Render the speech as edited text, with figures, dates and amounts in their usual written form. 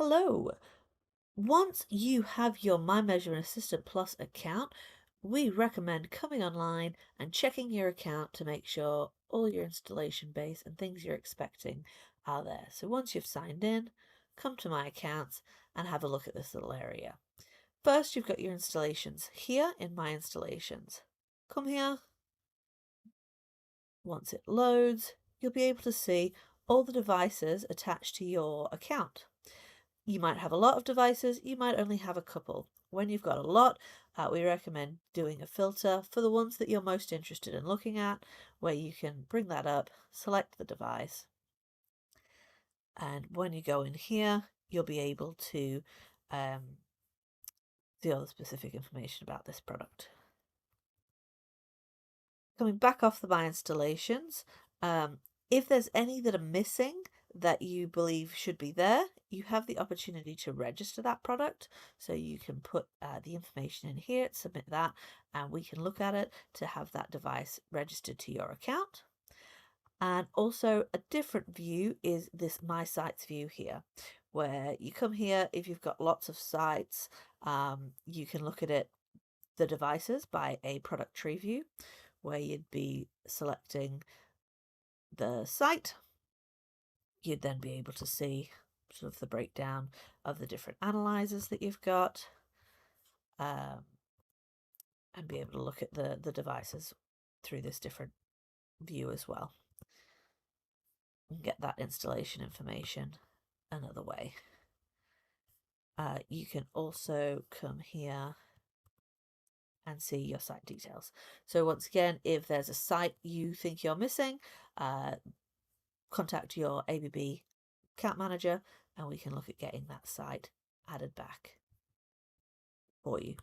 Hello. Once you have your My Measurement Assistant Plus account, we recommend coming online and checking your account to make sure all your installation base and things you're expecting are there. So once you've signed in, come to My Accounts and have a look at this little area. First, you've got your installations here in My Installations. Come here. Once it loads, you'll be able to see all the devices attached to your account. You might have a lot of devices, you might only have a couple. When you've got a lot, we recommend doing a filter for the ones that you're most interested in looking at, where you can bring that up, select the device, and when you go in here, you'll be able to see all the specific information about this product. Coming back off the My Installations, if there's any that are missing that you believe should be there, you have the opportunity to register that product. So you can put the information in here, submit that, and we can look at it to have that device registered to your account. And also a different view is this My Sites view here, where you come here, if you've got lots of sites, you can look at it, the devices by a product tree view, where you'd be selecting the site. You'd then be able to see sort of the breakdown of the different analyzers that you've got, and be able to look at the devices through this different view as well, and get that installation information another way. You can also come here and see your site details. So once again, if there's a site you think you're missing, contact your ABB account manager and we can look at getting that site added back for you.